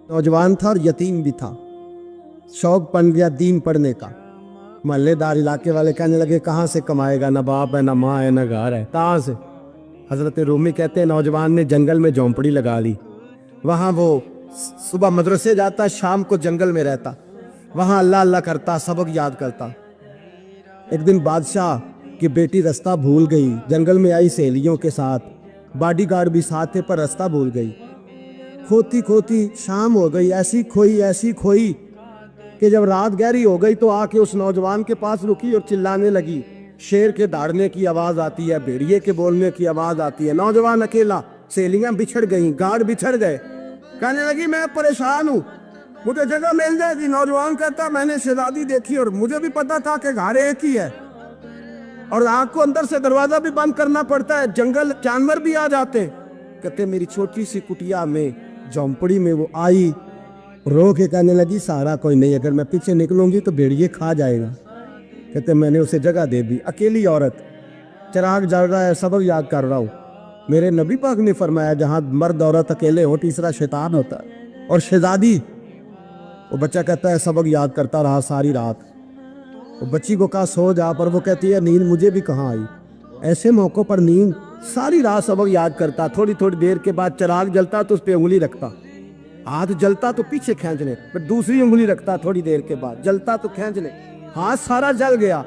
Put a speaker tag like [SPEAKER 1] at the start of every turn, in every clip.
[SPEAKER 1] नौजवान था और यतीम भी था। शौक बन गया दीन पढ़ने का। मोहल्लेदार इलाके वाले कहने लगे कहाँ से कमाएगा, ना बाप है, ना माँ है, ना घर है, कहाँ से। हज़रत रूमी कहते हैं नौजवान ने जंगल में झोंपड़ी लगा ली। वहाँ वो सुबह मदरसे जाता, शाम को जंगल में रहता, वहाँ अल्लाह अल्लाह करता, सबक याद करता। एक दिन बादशाह की बेटी रास्ता भूल गई, जंगल में आई सहेलियों के साथ, बॉडीगार्ड भी साथ थे, पर रास्ता भूल गई। खोती खोती शाम हो गई, ऐसी खोई कि जब रात गहरी हो गई तो आके उस नौजवान के पास रुकी और चिल्लाने लगी। शेर के दहाड़ने की आवाज़ आती है, भेड़िए के बोलने की आवाज़ आती है। नौजवान अकेला, सहेलियां बिछड़ गईं, गार्ड बिछड़ गए। कहने लगी मैं परेशान हूँ, मुझे जगह मिल जाएगी। नौजवान कहता मैंने शहजादी देखी और मुझे भी पता था कि घर एक ही है और आग को अंदर से दरवाजा भी बंद करना पड़ता है, जंगल जानवर भी आ जाते। कहते मेरी छोटी सी कुटिया में, झोंपड़ी में वो आई, रो के कहने लगी सहारा कोई नहीं, अगर मैं पीछे निकलूंगी तो भेड़िए खा जाएगा। कहते मैंने उसे जगह दे दी। अकेली औरत, चिराग जल रहा है, सबक याद कर रहा हूँ। मेरे नबी पाक ने फरमाया जहाँ मर्द औरत अकेले हो तीसरा शैतान होता है। और शहजादी, वो बच्चा कहता है सबक याद करता रहा सारी रात। वो बच्ची को कहा सो जा, पर वो कहती है नींद मुझे भी कहाँ आई। ऐसे मौक़ों पर नींद, सारी रात सबक याद करता। थोड़ी थोड़ी देर के बाद चिराग जलता तो उस पर उंगली रखता, हाथ जलता तो पीछे खींच ले, फिर दूसरी उंगली रखता, थोड़ी देर के बाद जलता तो खींच ले, हाथ सारा जल गया।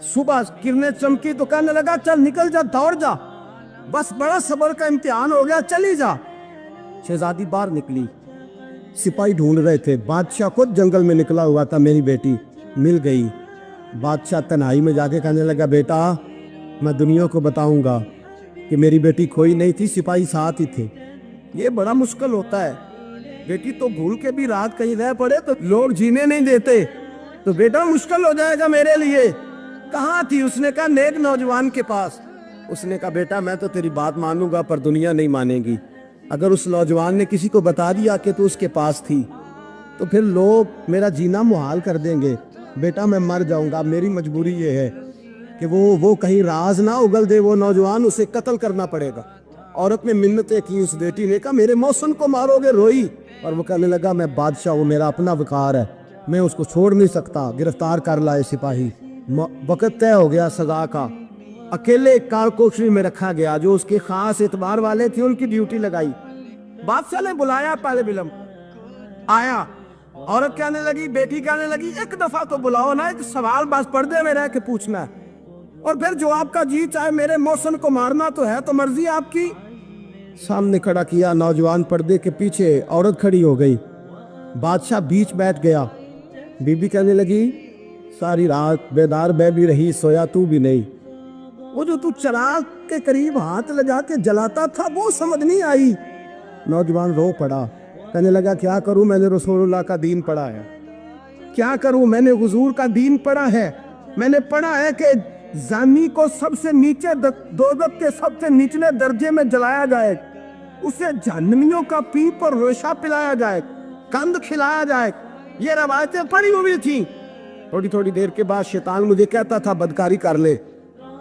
[SPEAKER 1] सुबह किरणें चमकी तो कहने लगा चल निकल जा, दौड़ जा, बस बड़ा सब्र का इम्तिहान हो गया, चली जा। शहजादी बाहर निकली, सिपाही ढूंढ रहे थे। बादशाह खुद जंगल में निकला हुआ था, मेरी बेटी मिल गई। बादशाह तन्हाई में जाके कहने लगा बेटा मैं दुनिया को बताऊंगा कि मेरी बेटी खोई नहीं थी, सिपाही साथ ही थे। ये बड़ा मुश्किल होता है, बेटी तो भूल के भी रात कहीं रह पड़े तो लोग जीने नहीं देते, तो बेटा मुश्किल हो जाएगा मेरे लिए। कहाँ थी? उसने कहा नेक नौजवान के पास। उसने कहा बेटा मैं तो तेरी बात मानूंगा पर दुनिया नहीं मानेगी। अगर उस नौजवान ने किसी को बता दिया कि तू उसके पास थी तो फिर लोग मेरा जीना मुहाल कर देंगे। बेटा मैं मर जाऊंगा, मेरी मजबूरी ये है कि वो कहीं राज ना उगल दे वो नौजवान, उसे कत्ल करना पड़ेगा। औरत ने मिन्नतें की, उस बेटी ने कहा मेरे मौसम को मारोगे, रोई। और वो कहने लगा मैं बादशाह हूँ, मेरा अपना वकार है, मैं उसको छोड़ नहीं सकता। गिरफ्तार कर लाए सिपाही। वक़्त तय हो गया सजा का। अकेले एक कारकोठरी में रखा गया, जो उसके खास एतबार वाले थे उनकी ड्यूटी लगाई। बादशाह ने बुलाया, पहले बिलम आया। औरत कहने लगी, बेटी कहने लगी एक दफा तो बुलाओ ना, एक सवाल बस पर्दे में रह के पूछना है और फिर जो आपका जी चाहे, मेरे मौसम को मारना तो है, तो मर्जी आपकी। सामने खड़ा किया, नौजवान पर्दे के पीछे, औरत खड़ी हो गई। बादशाह बीच बैठ गया। बीबी कहने लगी सारी रात बेदार मैं भी रही, सोया तू भी नहीं। वो जो तू चिराग के करीब हाथ लगा के जलाता था वो समझ नहीं आई। नौजवान रो पड़ा, कहने लगा क्या करूं, मैंने रसूलुल्लाह का दीन पढ़ा है, क्या करूं, मैंने हुजूर का दीन पढ़ा है। मैंने पढ़ा है कि जानी को सबसे नीचे दोज़ख के सबसे निचले दर्जे में जलाया जाए, उसे जहन्नमियों का पीप और रेशा पिलाया जाए, कंद खिलाया जाए। ये रवायतें पड़ी हुई थी। थोड़ी थोड़ी देर के बाद शैतान मुझे कहता था बदकारी कर ले।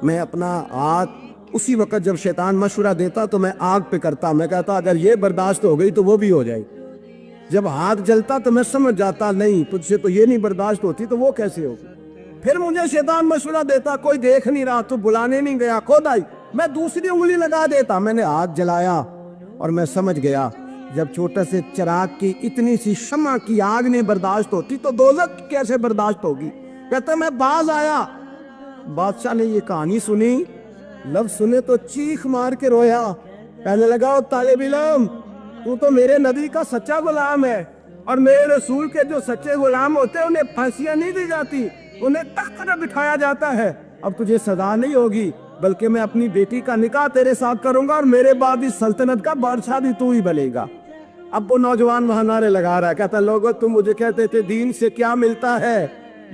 [SPEAKER 1] मैं अपना हाथ उसी वक्त जब शैतान मशवरा देता तो मैं आग पे करता। मैं कहता अगर ये बर्दाश्त हो गई तो वो भी हो जाएगी। जब हाथ जलता तो मैं समझ जाता नहीं तुझसे तो ये नहीं बर्दाश्त होती तो वो कैसे होगी। फिर मुझे शैतान मशवरा देता कोई देख नहीं रहा तो बुलाने नहीं गया, खुद आई, मैं दूसरी उंगली लगा देता। मैंने हाथ जलाया और मैं समझ गया जब छोटे से चिराग की इतनी सी शम्मा की आग नहीं बर्दाश्त होती तो दोज़ख कैसे बर्दाश्त होगी। कहता मैं बाज आया। बादशाह ने ये कहानी सुनी, लफ्ज सुने तो चीख मार के रोया। कहने लगा तालिब इल्म तू तो मेरे नबी का सच्चा गुलाम है और मेरे रसूल के जो सच्चे गुलाम होते हैं उन्हें फांसियां नहीं दी जाती, उन्हें तख्त पर बिठाया जाता है। अब तुझे सजा नहीं होगी बल्कि मैं अपनी बेटी का निकाह तेरे साथ करूंगा और मेरे बाद इस सल्तनत का बादशाह भी तू ही बनेगा। अब वो नौजवान वहां नारे लगा रहा है, कहता लोगों तुम मुझे कहते थे दीन से क्या मिलता है,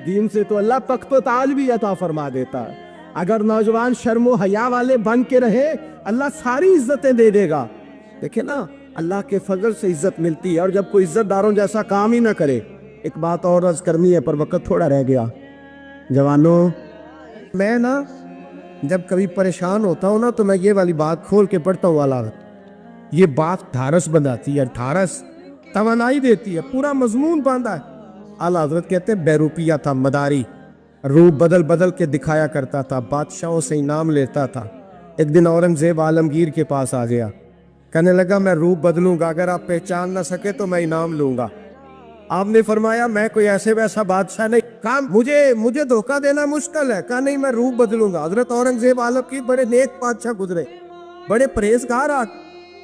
[SPEAKER 1] दीन से तो अल्लाह तख्त ताज भी अता फरमा देता है। अगर नौजवान शर्मो हया वाले बन के रहे अल्लाह सारी इज्जतें दे देगा। देखे ना अल्लाह के फजल से इज्जत मिलती है और जब कोई इज्जतदारों जैसा काम ही ना करे। एक बात और अर्ज करनी है पर वक्त थोड़ा रह गया। जवानों मैं ना जब कभी परेशान होता हूँ ना तो मैं ये वाली बात खोल के पढ़ता हूँ। वाला ये बात ढारस बनाती है, ढारस توانائی دیتی ہے, پورا مضمون باندھا ہے. اعلیٰ حضرت کہتے ہیں بہروپیہ تھا, مداری, روپ بدل بدل کے دکھایا کرتا تھا, بادشاہوں سے انعام لیتا تھا. ایک دن اورنگزیب عالمگیر کے پاس آ گیا, کہنے لگا میں روپ بدلوں گا, اگر آپ پہچان نہ سکے تو میں انعام لوں گا. آپ نے فرمایا میں کوئی ایسے ویسا بادشاہ نہیں, کہا مجھے دھوکہ دینا مشکل ہے. کہا نہیں, میں روپ بدلوں گا. حضرت اورنگزیب عالمگیر بڑے نیک بادشاہ گزرے, بڑے پرہیزگار.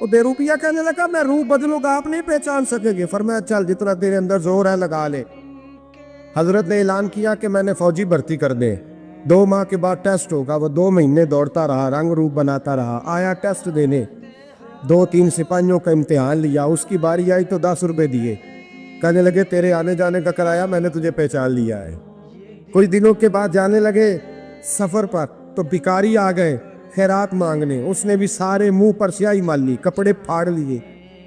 [SPEAKER 1] وہ بے روپیہ کہنے لگا میں روپ بدلوں گا, آپ نہیں پہچان سکیں گے. فرمایا چل جتنا تیرے اندر زور ہے لگا لے. حضرت نے اعلان کیا کہ میں نے فوجی بھرتی کر دے, 2 ماہ کے بعد ٹیسٹ ہوگا. وہ 2 مہینے دوڑتا رہا, رنگ روپ بناتا رہا, آیا ٹیسٹ دینے, 2-3 سپاہیوں کا امتحان لیا. اس کی باری آئی تو 10 روپے دیے, کہنے لگے تیرے آنے جانے کا کرایہ میں نے تجھے پہچان لیا ہے. کچھ دنوں کے بعد جانے لگے سفر پر, تو بھکاری آ گئے خیرات مانگنے. اس نے بھی سارے منہ پر سیاہی مال لی, کپڑے پھاڑ لیے,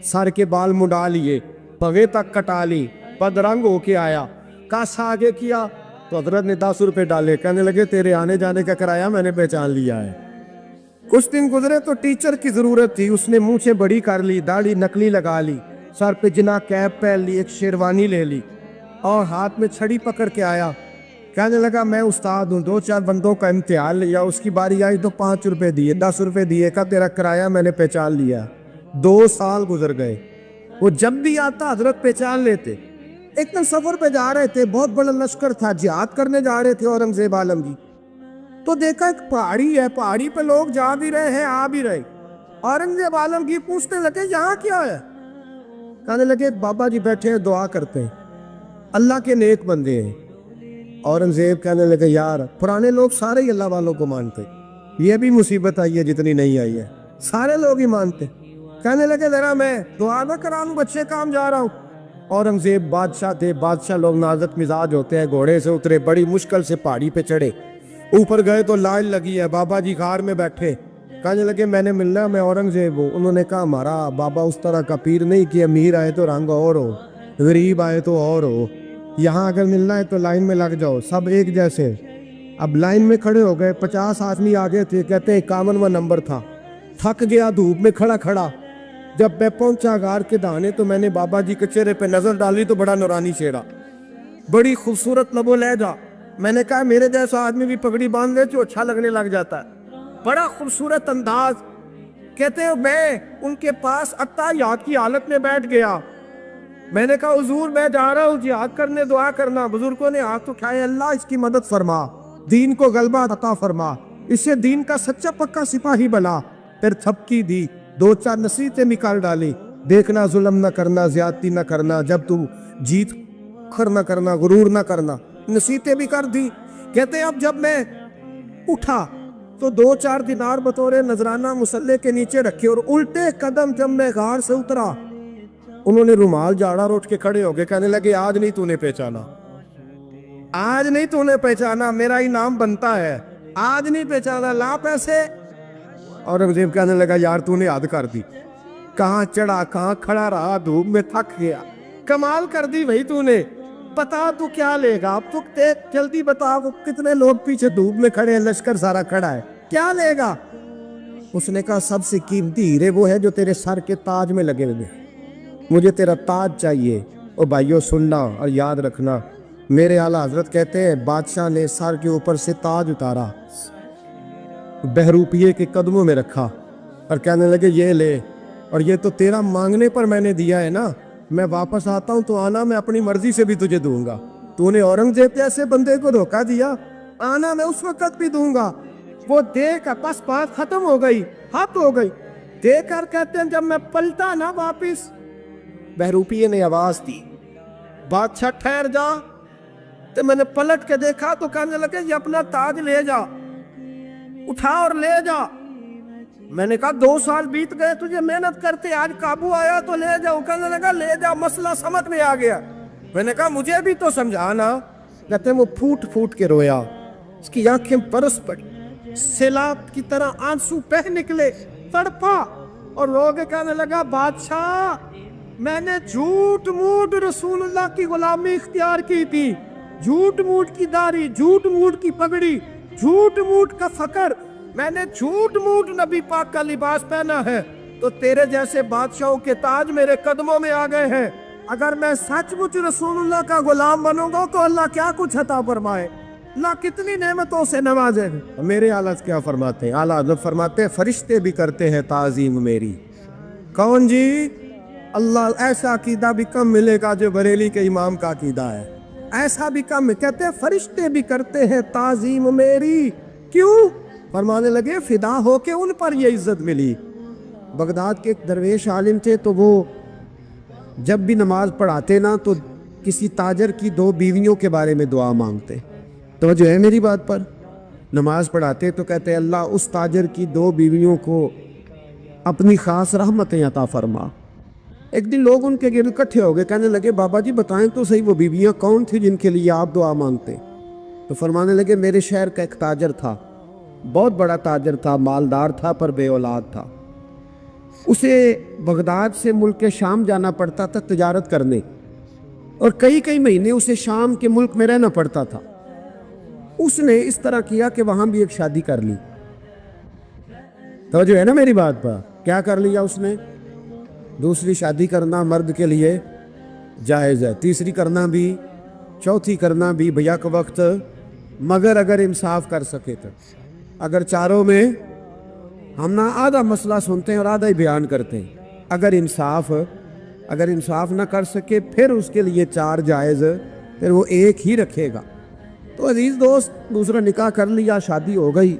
[SPEAKER 1] سر کے بال مڈا لیے, پگے تک کٹا لی, بدرنگ ہو کے آیا. کاسا آگے کیا تو حضرت نے 10 روپے ڈالے, کہنے لگے تیرے آنے جانے کا کرایہ میں نے پہچان لیا ہے. کچھ دن گزرے تو ٹیچر کی ضرورت تھی, اس نے مونچھیں بڑی کر لی, داڑھی نکلی لگا لی, سر پہ جنا کیپ پہن لی, ایک شیروانی لے لی اور ہاتھ میں چھڑی پکڑ کے آیا. کہنے لگا میں استاد ہوں, 2-4 بندوں کا امتحان لیا, اس کی باری آئی تو 5 روپے دیے, 10 روپے دیے, کا تیرا کرایہ میں نے پہچان لیا. 2 سال گزر گئے. وہ جب بھی آتا حضرت پہچان لیتے. ایک دن سفر پہ جا رہے تھے, بہت بڑا لشکر تھا, جہاد کرنے جا رہے تھے اورنگزیب عالمگیر. تو دیکھا ایک پہاڑی ہے, پہاڑی پہ لوگ جا بھی رہے ہیں آ بھی رہے. اورنگزیب عالمگیر پوچھنے لگے یہاں کیا ہے؟ کہنے لگے بابا جی بیٹھے ہیں دعا کرتے ہیں, اللہ کے نیک بندے ہیں. اورنگزیب کہنے لگے یار پرانے لوگ سارے ہی اللہ والوں کو مانتے, یہ بھی مصیبت آئی ہے جتنی نہیں آئی ہے, سارے لوگ ہی مانتے. کہنے لگے ذرا میں دعا نہ کرا لوں, بچے کام جا رہا ہوں. اورنگزیب بادشاہ تھے, بادشاہ لوگ نازک مزاج ہوتے ہیں. گھوڑے سے اترے, بڑی مشکل سے پہاڑی پہ چڑھے, اوپر گئے تو لائن لگی ہے, بابا جی غار میں بیٹھے. کہنے لگے میں نے ملنا, میں اورنگزیب ہوں. انہوں نے کہا ہمارا بابا اس طرح کا پیر نہیں کہ امیر آئے تو رنگ اور ہو, غریب آئے تو اور ہو, یہاں اگر ملنا ہے تو لائن میں لگ جاؤ, سب ایک جیسے. اب لائن میں کھڑے ہو گئے, 50 آدمی آگے تھے, کہتے 51واں نمبر تھا. تھک گیا دھوپ میں کھڑا کھڑا. جب میں پہنچا غار کے دہانے تو میں نے بابا جی کے چہرے پہ نظر ڈالی تو بڑا نورانی چہرہ, بڑی خوبصورت لب و لہجہ. میں نے کہا میرے جیسا آدمی بھی پگڑی باندھ لے تو اچھا لگنے لگ جاتا ہے, بڑا خوبصورت انداز. کہتے ہیں میں ان کے پاس اتحیات کی حالت میں بیٹھ گیا. میں نے کہا حضور میں جا رہا ہوں جہاد کرنے, دعا کرنا. بزرگوں نے ہاتھ اٹھائے, اللہ اس کی مدد فرما, دین کو غلبہ عطا فرما, اسے دین کا سچا پکا سپاہی بنا. پھر تھپکی دی, 2-4 نصیحتیں نکال ڈالی. دیکھنا ظلم نہ کرنا, زیادتی نہ کرنا, جب تم جیت کر نہ کرنا, غرور نہ کرنا, نصیحتیں بھی کر دی. کہتے ہیں اب جب میں اٹھا تو 2-4 دینار بطور نذرانہ مسلح کے نیچے رکھے, اور الٹے قدم جب میں غار سے اترا انہوں نے رومال جاڑا روٹ کے کھڑے ہو گئے. کہنے لگے آج نہیں تو نے پہچانا, آج نہیں تو نے پہچانا, میرا انعام بنتا ہے, آج نہیں پہچانا, لا پیسے. اورنگزیب کہنے لگا یار تو نے حد کر دی, کہاں چڑھا کہاں کھڑا رہا, دھوپ میں تھک گیا, کمال کر دی بھائی تو نے. بتا تو کیا لے گا, اب تو جلدی بتا, وہ کتنے لوگ پیچھے دھوپ میں کھڑے ہیں, لشکر سارا کھڑا ہے, کیا لے گا؟ اس نے کہا سب سے قیمتی ہیرے وہ ہے جو تیرے سر کے تاج میں لگے ہوئے, مجھے تیرا تاج چاہیے. او بھائیو سننا اور یاد رکھنا, میرے اعلیٰ حضرت کہتے ہیں بادشاہ نے سر کے اوپر سے تاج اتارا, بہروپیے کے قدموں میں رکھا اور کہنے لگے یہ لے, اور یہ تو تیرا مانگنے پر میں نے دیا ہے نا, میں واپس آتا ہوں تو آنا میں اپنی مرضی سے بھی تجھے دوں گا. تو نے اورنگزیب جیسے بندے کو دھوکہ دیا, آنا میں اس وقت بھی دوں گا. وہ دیکھ کر بس بات ختم ہو گئی, حد ہو گئی. دیکھ کر کہتے ہیں جب میں پلٹا نا واپس, بہروپیے نے آواز دی بادشاہ ٹھہر جا. تو میں نے پلٹ کے دیکھا تو کہنے لگے یہ اپنا تاج لے جا, اٹھا اور لے جا. میں نے کہا 2 سال بیت گئے تجھے محنت کرتے, آج قابو آیا تو لے جاؤ. کہنے لگا لے جا, مسئلہ سمجھ میں آ گیا. میں نے کہا مجھے بھی تو سمجھانا. کہتے ہیں وہ پھوٹ پھوٹ کے رویا, اس کی آنکھیں برس پڑی, سیلاب کی طرح آنسو بہہ نکلے, تڑپا اور رو کے کہنے لگا بادشاہ میں نے جھوٹ موٹ رسول اللہ کی غلامی اختیار کی تھی, جھوٹ موٹ کی داڑھی, جھوٹ موٹ کی پگڑی, جھوٹ موٹ کا فقر, میں نے جھوٹ موٹ نبی پاک کا لباس پہنا ہے, تو تیرے جیسے بادشاہوں کے تاج میرے قدموں میں آ گئے ہیں. अगर मैं सचमुच रसूलुल्लाह का गुलाम बनूंगा तो अल्लाह क्या कुछ अता फरमाए, अल्लाह कितनी नेमतों से नवाजे। मेरे आला क्या फरमाते हैं, आला हज़रत फरमाते हैं फरिश्ते भी करते हैं ताज़ीम मेरी। कौन जी? अल्लाह। ऐसा अकीदा भी कम मिलेगा जो बरेली के इमाम का अकीदा है, ऐसा भी कम। कहते हैं फरिश्ते भी करते हैं ताज़ीम मेरी। क्यों? फरमाने लगे फिदा हो के उन पर ये इज्जत मिली। बगदाद के एक दरवेश आलिम थे, तो वो जब भी नमाज पढ़ाते ना तो किसी ताजर की 2 बीवियों के बारे में दुआ मांगते। तो जो है मेरी बात पर, नमाज पढ़ाते तो कहते अल्लाह उस ताजर की 2 बीवियों को अपनी ख़ास रहमतें अता फरमा। एक दिन लोग उनके गिर्द इकट्ठे हो गए, कहने लगे बाबा जी बताएं तो सही वो बीवियाँ कौन थी जिनके लिए आप दुआ मांगते। तो फरमाने लगे मेरे शहर का एक ताजर था, बहुत बड़ा ताजर था, मालदार था पर बे औलाद था। उसे बगदाद से मुल्क के शाम जाना पड़ता था तिजारत करने, और कई कई महीने उसे शाम के मुल्क में रहना पड़ता था। उसने इस तरह किया कि वहाँ भी एक शादी कर ली। तो जो है ना मेरी बात पर, क्या कर लिया उसने? दूसरी शादी करना मर्द के लिए जायज़ है, तीसरी करना भी, चौथी करना भी भैया के वक्त, मगर अगर इंसाफ कर सके तो। अगर चारों में हम ना आधा मसला सुनते हैं और आधा ही बयान करते हैं, अगर इंसाफ ना कर सके फिर उसके लिए 4 जायज़, फिर वो एक ही रखेगा। तो अजीज़ दोस्त, दूसरा निकाह कर लिया, शादी हो गई।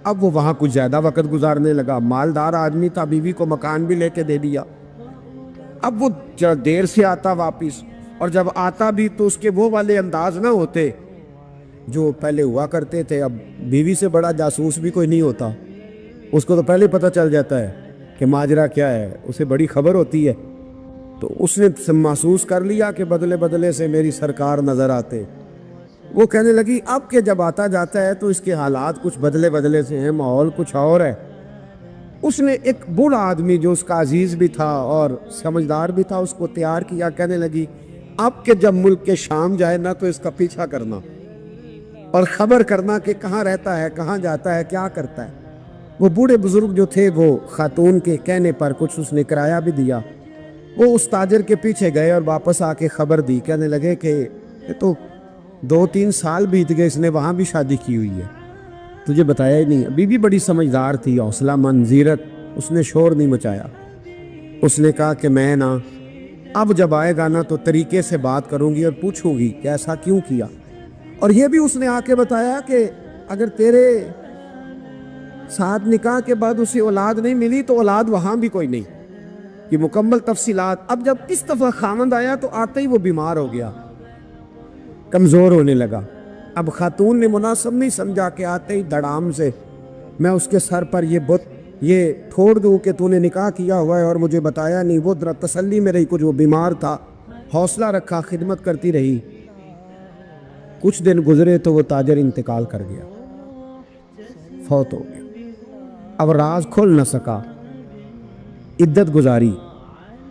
[SPEAKER 1] अब वो वहाँ कुछ ज़्यादा वक्त गुजारने लगा, मालदार आदमी था, बीवी को मकान भी लेके दे दिया। अब वो देर से आता वापस, और जब आता भी तो उसके वो वाले अंदाज ना होते जो पहले हुआ करते थे। अब बीवी से बड़ा जासूस भी कोई नहीं होता, उसको तो पहले पता चल जाता है कि माजरा क्या है, उसे बड़ी खबर होती है। तो उसने महसूस कर लिया कि बदले बदले से मेरी सरकार नज़र आते। वो कहने लगी अब के जब आता जाता है तो इसके हालात कुछ बदले बदले से हैं, माहौल कुछ और है। उसने एक बूढ़ा आदमी जो उसका अजीज़ भी था और समझदार भी था उसको तैयार किया। कहने लगी अब के जब मुल्क के शाम जाए ना तो इसका पीछा करना और ख़बर करना कि कहाँ रहता है, कहाँ जाता है, क्या करता है। वो बूढ़े बुजुर्ग जो थे वो खातून के कहने पर कुछ उसने किराया भी दिया। वो उस ताजर के पीछे गए और वापस आके ख़बर दी। कहने लगे कि ये तो 2-3 साल बीत गए, इसने वहाँ भी शादी की हुई है, तुझे बताया ही नहीं। बीवी बड़ी समझदार थी, हौसला मंद, ज़ीरत, उसने शोर नहीं मचाया। उसने कहा कि मैं ना अब जब आएगा ना तो तरीके से बात करूँगी और पूछूंगी कि ऐसा क्यों किया। और ये भी उसने आके बताया कि अगर तेरे साथ निकाह के बाद उसे औलाद नहीं मिली तो औलाद वहाँ भी कोई नहीं, कि मुकम्मल तफसीलात। अब जब इस दफ़ा खामद आया तो आते ही वो बीमार हो गया, कमज़ोर होने लगा। अब खातून ने मुनासिब नहीं समझा कि आते ही धड़ाम से मैं उसके सर पर ये छोड़ दूँ कि तूने निकाह किया हुआ है और मुझे बताया नहीं। वो जरा तसल्ली में रही, कुछ वो बीमार था, हौसला रखा, खिदमत करती रही। कुछ दिन गुजरे तो वो ताजर इंतकाल कर गया, फौत हो गया। अब राज खुल न सका, इद्दत गुजारी,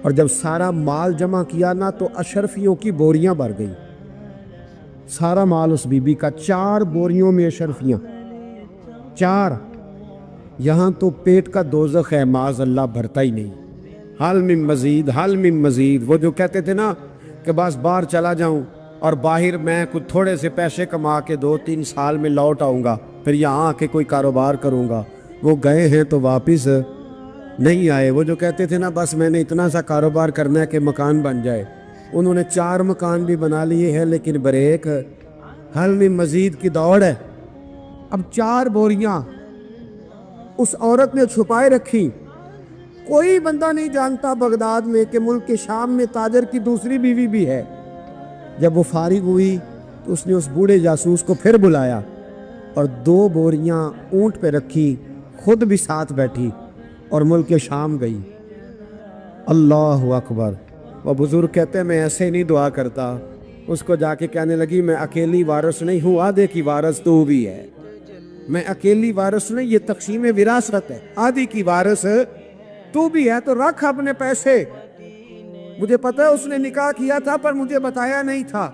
[SPEAKER 1] और जब सारा माल जमा किया ना तो अशरफियों की बोरियां भर गई। सारा माल उस बीबी का, 4 बोरियों में अशरफियां, 4। यहाँ तो पेट का दोज़ख है, माज़ अल्लाह भरता ही नहीं। हाल में मज़ीद, हाल में मज़ीद। वो जो कहते थे ना कि बस बाहर चला जाऊँ और बाहर मैं कुछ थोड़े से पैसे कमा के 2-3 साल में लौट आऊँगा, फिर यहाँ आके कोई कारोबार करूँगा, वो गए हैं तो वापस नहीं आए। वो जो कहते थे ना बस मैंने इतना सा कारोबार करना है कि मकान बन जाए, उन्होंने 4 मकान भी बना लिए हैं, लेकिन बरेक हल में मज़ीद की दौड़ है। अब 4 बोरियां उस औरत ने छुपाए रखी। कोई बंदा नहीं जानता बगदाद में कि मुल्क के शाम में ताजर की दूसरी बीवी भी है। जब वो फारिग हुई तो उसने उस बूढ़े जासूस को फिर बुलाया और 2 बोरियां ऊंट पे रखी, खुद भी साथ बैठी और मुल्क के शाम गई। अल्लाह अकबर। वो बुजुर्ग कहते हैं मैं ऐसे नहीं दुआ करता। उसको जाके कहने लगी मैं अकेली वारिस नहीं हूँ, आधे की वारिस तू भी है। मैं अकेली वारिस नहीं, ये तक़सीम विरासत है, आधी की वारिस तू भी है। तो रख अपने पैसे, मुझे पता है उसने निकाह किया था पर मुझे बताया नहीं था,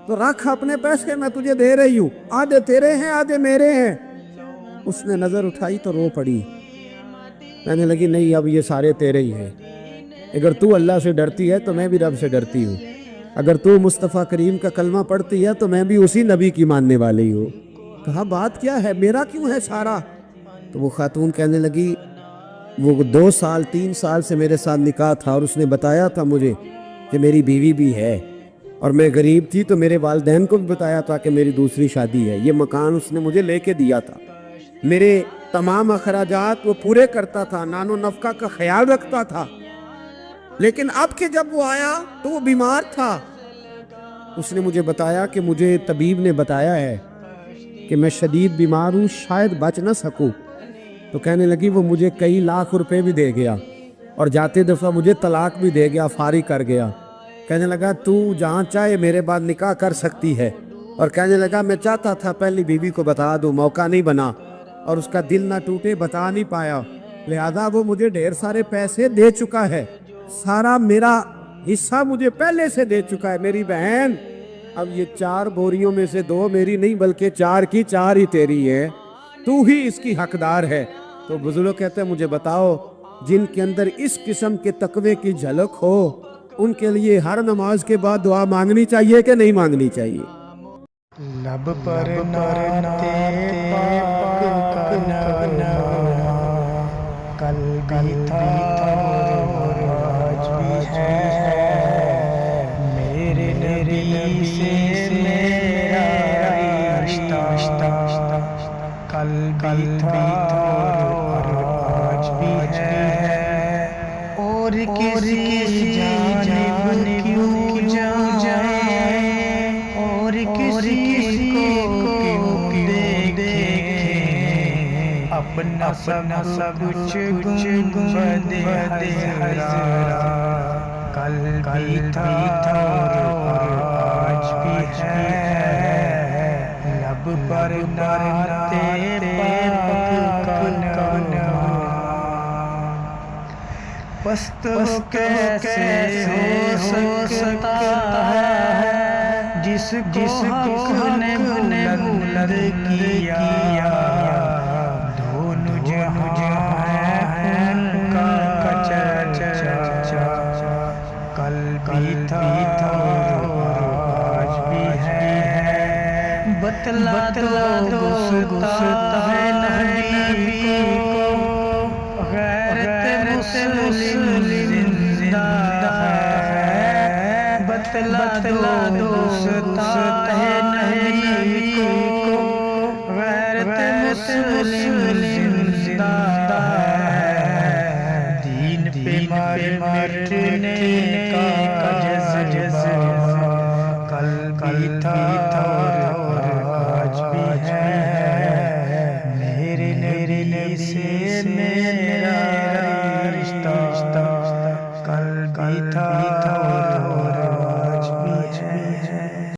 [SPEAKER 1] तो रख अपने पैसे, मैं तुझे दे रही हूँ, आधे तेरे हैं आधे मेरे हैं। उसने नज़र उठाई तो रो पड़ी, कहने लगी नहीं अब ये सारे तेरे ही हैं। अगर तू अल्लाह से डरती है तो मैं भी रब से डरती हूँ, अगर तू मुस्तफ़ा करीम का कलमा पढ़ती है तो मैं भी उसी नबी की मानने वाली हूँ। कहा बात क्या है, मेरा क्यों है सारा? तो वो खातून कहने लगी वो 2 साल 3 साल से मेरे साथ निकाह था और उसने बताया था मुझे कि मेरी बीवी भी है, और मैं गरीब थी तो मेरे वालिदैन को भी बताया था कि मेरी दूसरी शादी है। ये मकान उसने मुझे लेके दिया था, मेरे तमाम अखराजात वो पूरे करता था, नानो नफका का ख्याल रखता था। लेकिन अब के जब वो आया तो वो बीमार था। उसने मुझे बताया कि मुझे तबीब ने बताया है कि मैं शदीद बीमार हूँ, शायद बच ना सकूँ। तो कहने लगी वो मुझे कई लाख रुपए भी दे गया और जाते दफ़ा मुझे तलाक भी दे गया, फारिग कर गया। कहने लगा तू जहाँ चाहे मेरे बाद निकाह कर सकती है। और कहने लगा मैं चाहता था पहली बीवी को बता दूँ, मौका नहीं बना और उसका दिल ना टूटे, बता नहीं पाया, लिहाजा वो मुझे ढेर सारे पैसे दे चुका है, सारा मेरा हिस्सा मुझे पहले से दे चुका है। मेरी बहन अब ये 4 बोरियों में से 2 मेरी नहीं बल्कि 4 की 4 ही तेरी है, तू ही इसकी हकदार है। तो बुजुर्ग कहते हैं मुझे बताओ जिनके अंदर इस किस्म के तकवे की झलक हो उनके लिए हर नमाज के बाद दुआ मांगनी चाहिए कि नहीं मांगनी चाहिए?
[SPEAKER 2] लब पर नाते पाक का नगमा कल भी था और आज भी है, मेरे नबी से मेरा रिश्ता कल भी था और आज भी है, और किसी जानिब क्यों जाए और किसी को क्यों देखे, अपना सब कुछ गुंबद हज़रा कल भी था और आज भी है, लब पर नाते पाक का नगमा। बस तो कैसे हो सकता है जिसको हक़ ने बुलंद किया, दोनों जहां हैं उनका चर्चा कल भी था और आज भी है, बतला दो गुस्ता है नबी को, गैरत मुस्लिम जिंदा है, बतला दो गुस्ता है नबी को, गैरत मुस्लिम जिंदा है, दीन पे मरने का जज्बा कल भी था और आज भी है, मेरे नबी से मेरा रिश्ता कल भी था